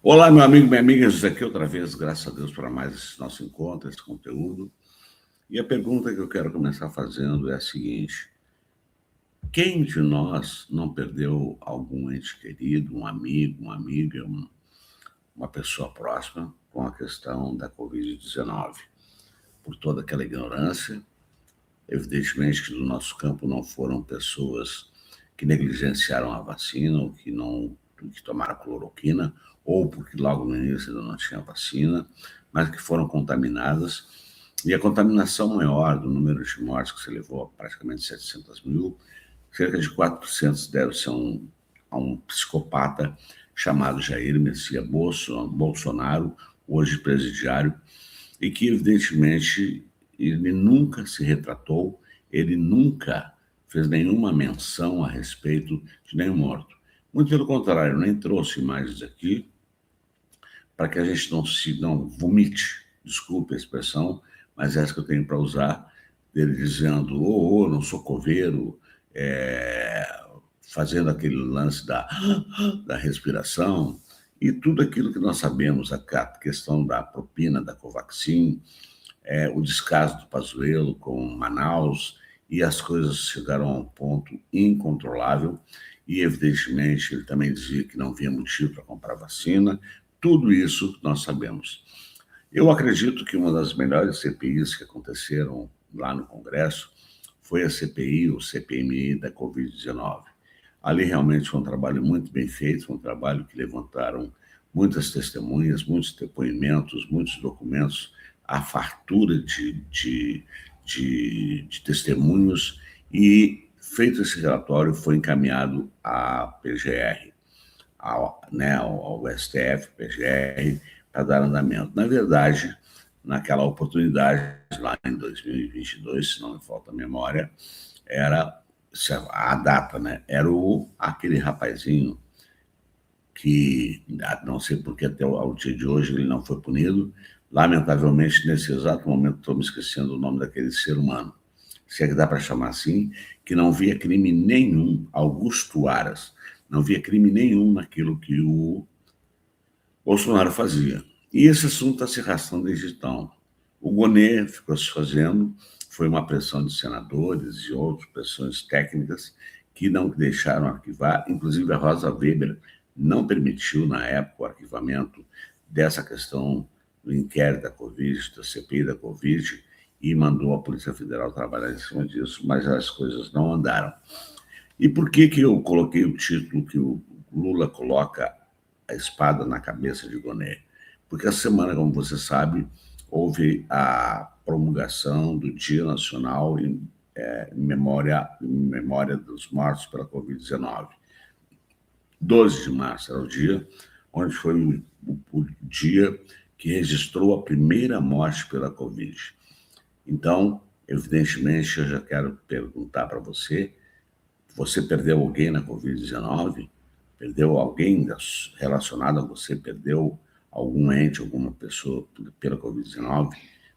Olá, meu amigo, minha amiga, José aqui outra vez, graças a Deus, para mais esse nosso encontro, esse conteúdo. E a pergunta que eu quero começar fazendo é a seguinte: quem de nós não perdeu algum ente querido, um amigo, uma amiga, uma pessoa próxima com a questão da Covid-19? Por toda aquela ignorância, evidentemente que do nosso campo não foram pessoas que negligenciaram a vacina ou que tomaram cloroquina, ou porque logo no início ainda não tinha vacina, mas que foram contaminadas. E a contaminação maior do número de mortes, que se levou a praticamente 700 mil, cerca de 400 deve ser a um psicopata chamado Jair Messias Bolsonaro, hoje presidiário, e que, evidentemente, ele nunca se retratou, ele nunca fez nenhuma menção a respeito de nenhum morto. Muito pelo contrário, nem trouxe imagens aqui para que a gente não vomite, desculpe a expressão, mas essa que eu tenho para usar, dele dizendo, não sou coveiro, fazendo aquele lance da respiração, e tudo aquilo que nós sabemos, a questão da propina da Covaxin, o descaso do Pazuello com Manaus, e as coisas chegaram a um ponto incontrolável, e evidentemente ele também dizia que não havia motivo para comprar vacina, tudo isso nós sabemos. Eu acredito que uma das melhores CPIs que aconteceram lá no Congresso foi a CPI, ou CPMI da Covid-19. Ali realmente foi um trabalho muito bem feito, um trabalho que levantaram muitas testemunhas, muitos depoimentos, muitos documentos, a fartura de testemunhos, e feito esse relatório foi encaminhado à PGR, ao STF, PGR, para dar andamento. Na verdade, naquela oportunidade, lá em 2022, se não me falta a memória, era a data, era aquele rapazinho que, não sei porque até o dia de hoje ele não foi punido. Lamentavelmente, nesse exato momento, estou me esquecendo o nome daquele ser humano, se é que dá para chamar assim, que não via crime nenhum, Augusto Aras, não via crime nenhum naquilo que o Bolsonaro fazia. E esse assunto está se arrastando desde então. O Gonê ficou se fazendo, foi uma pressão de senadores e outras pressões técnicas que não deixaram arquivar, inclusive a Rosa Weber não permitiu, na época, o arquivamento dessa questão do inquérito da Covid, da CPI da Covid, e mandou a Polícia Federal trabalhar em cima disso, mas as coisas não andaram. E por que eu coloquei o título que o Lula coloca a espada na cabeça de Gonê? Porque essa semana, como você sabe, houve a promulgação do Dia Nacional em memória dos mortos pela Covid-19. 12 de março era o dia onde foi o dia que registrou a primeira morte pela Covid. Então, evidentemente, eu já quero perguntar para você: você perdeu alguém na Covid-19? Perdeu alguém relacionado a você? Perdeu algum ente, alguma pessoa pela Covid-19?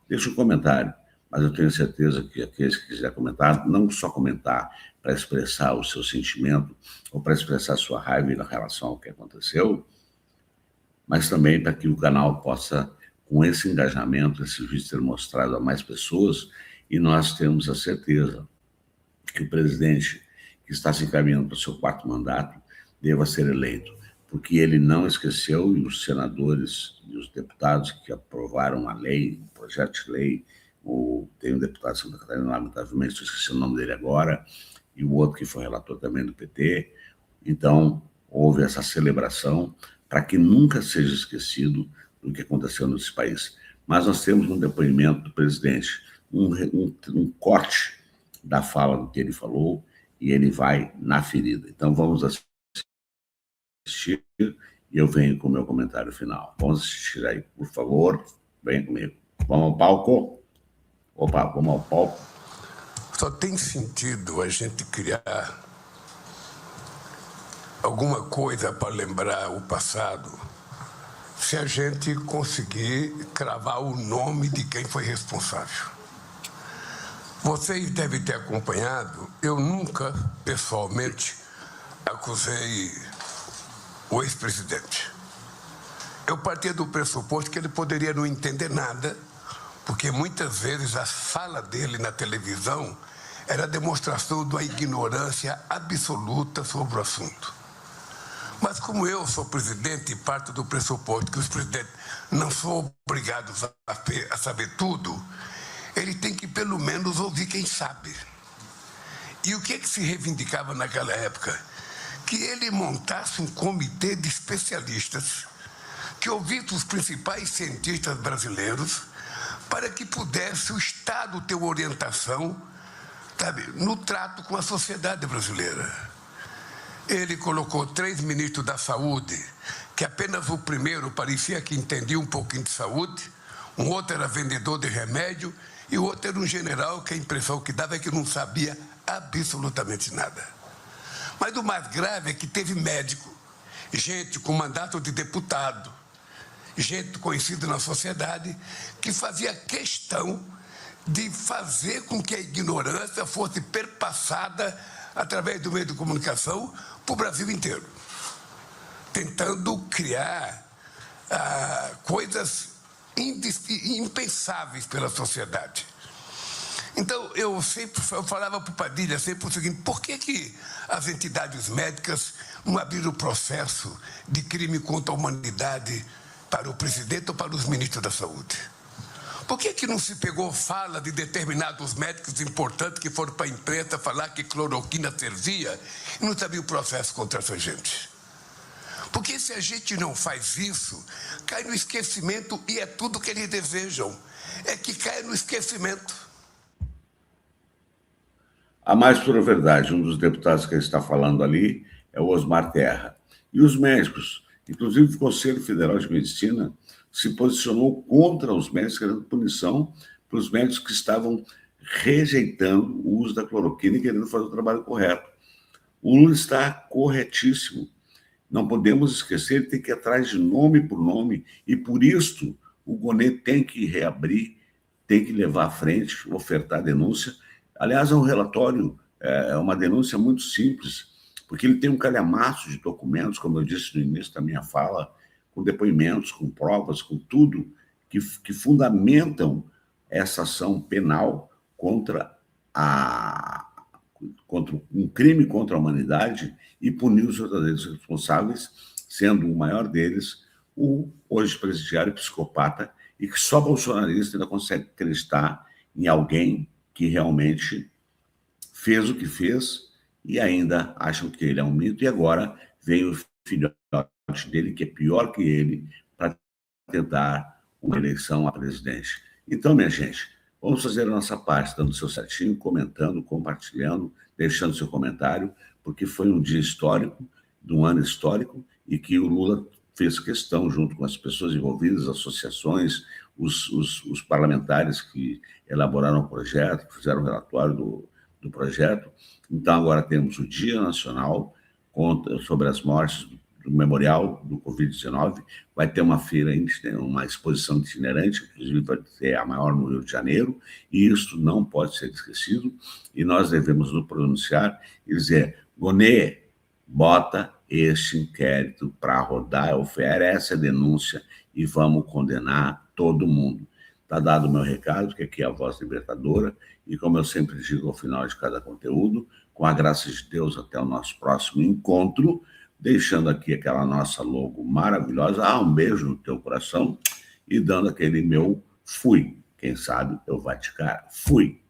Deixa um comentário, mas eu tenho certeza que aqueles que quiserem comentar, não só comentar para expressar o seu sentimento ou para expressar a sua raiva em relação ao que aconteceu, mas também para que o canal possa, com esse engajamento, esse vídeo ser mostrado a mais pessoas, e nós temos a certeza que o presidente que está se encaminhando para o seu 4º mandato deva ser eleito, porque ele não esqueceu, e os senadores e os deputados que aprovaram a lei, o projeto de lei, tem um deputado de Santa Catarina, lamentavelmente, estou esquecendo o nome dele agora, e o outro que foi relator também do PT. Então, houve essa celebração para que nunca seja esquecido do que aconteceu nesse país. Mas nós temos um depoimento do presidente, um corte da fala do que ele falou, e ele vai na ferida. Então, vamos assistir e eu venho com o meu comentário final. Vamos assistir aí, por favor, venha comigo. Vamos ao palco? Opa, vamos ao palco. Só tem sentido a gente criar alguma coisa para lembrar o passado se a gente conseguir cravar o nome de quem foi responsável. Vocês devem ter acompanhado, eu nunca, pessoalmente, acusei o ex-presidente. eu partia do pressuposto que ele poderia não entender nada, porque muitas vezes a fala dele na televisão era demonstração da ignorância absoluta sobre o assunto. Mas como eu sou presidente e parto do pressuposto que os presidentes não são obrigados a saber tudo, ele tem que pelo menos ouvir quem sabe. E o que se reivindicava naquela época? Que ele montasse um comitê de especialistas que ouvisse os principais cientistas brasileiros para que pudesse o Estado ter orientação, sabe, no trato com a sociedade brasileira. Ele colocou 3 ministros da saúde, que apenas o primeiro parecia que entendia um pouquinho de saúde, um outro era vendedor de remédio e o outro era um general que a impressão que dava é que não sabia absolutamente nada. Mas o mais grave é que teve médico, gente com mandato de deputado, gente conhecida na sociedade, que fazia questão de fazer com que a ignorância fosse perpassada através do meio de comunicação para o Brasil inteiro, tentando criar coisas impensáveis pela sociedade. Então, eu falava para o Padilha sempre o seguinte: por que as entidades médicas não abriram processo de crime contra a humanidade para o presidente ou para os ministros da saúde? Por que não se pegou fala de determinados médicos importantes que foram para a imprensa falar que cloroquina servia e não sabia o processo contra essa gente? Porque se a gente não faz isso, cai no esquecimento e é tudo que eles desejam, é que caia no esquecimento. A mais pura verdade, um dos deputados que está falando ali é o Osmar Terra. E os médicos, inclusive o Conselho Federal de Medicina, se posicionou contra os médicos, querendo punição para os médicos que estavam rejeitando o uso da cloroquina e querendo fazer o trabalho correto. O Lula está corretíssimo. Não podemos esquecer, ele tem que ir atrás de nome por nome, e por isso o Gonê tem que reabrir, tem que levar à frente, ofertar denúncia. Aliás, é um relatório, é uma denúncia muito simples, porque ele tem um calhamaço de documentos, como eu disse no início da minha fala, com depoimentos, com provas, com tudo que fundamentam essa ação penal contra um crime contra a humanidade e punir os verdadeiros responsáveis, sendo o maior deles o hoje presidiário psicopata, e que só bolsonarista ainda consegue acreditar em alguém que realmente fez o que fez e ainda acham que ele é um mito, e agora vem o filhote dele, que é pior que ele, para tentar uma eleição à presidente. Então, minha gente, vamos fazer a nossa parte, dando seu certinho, comentando, compartilhando, deixando seu comentário, porque foi um dia histórico, de um ano histórico, e que o Lula fez questão, junto com as pessoas envolvidas, associações, os parlamentares que elaboraram o projeto, que fizeram o relatório do projeto. Então, agora temos o Dia Nacional sobre as mortes do Memorial do Covid-19. Vai ter uma feira, uma exposição itinerante, inclusive vai ser a maior no Rio de Janeiro, e isso não pode ser esquecido, e nós devemos nos pronunciar e dizer: Gonê, bota este inquérito para rodar, oferece a denúncia e vamos condenar todo mundo. Está dado o meu recado, que aqui é a Voz Libertadora, e como eu sempre digo ao final de cada conteúdo, com a graça de Deus, até o nosso próximo encontro, deixando aqui aquela nossa logo maravilhosa, um beijo no teu coração, e dando aquele meu fui. Quem sabe eu vou te cara. Fui.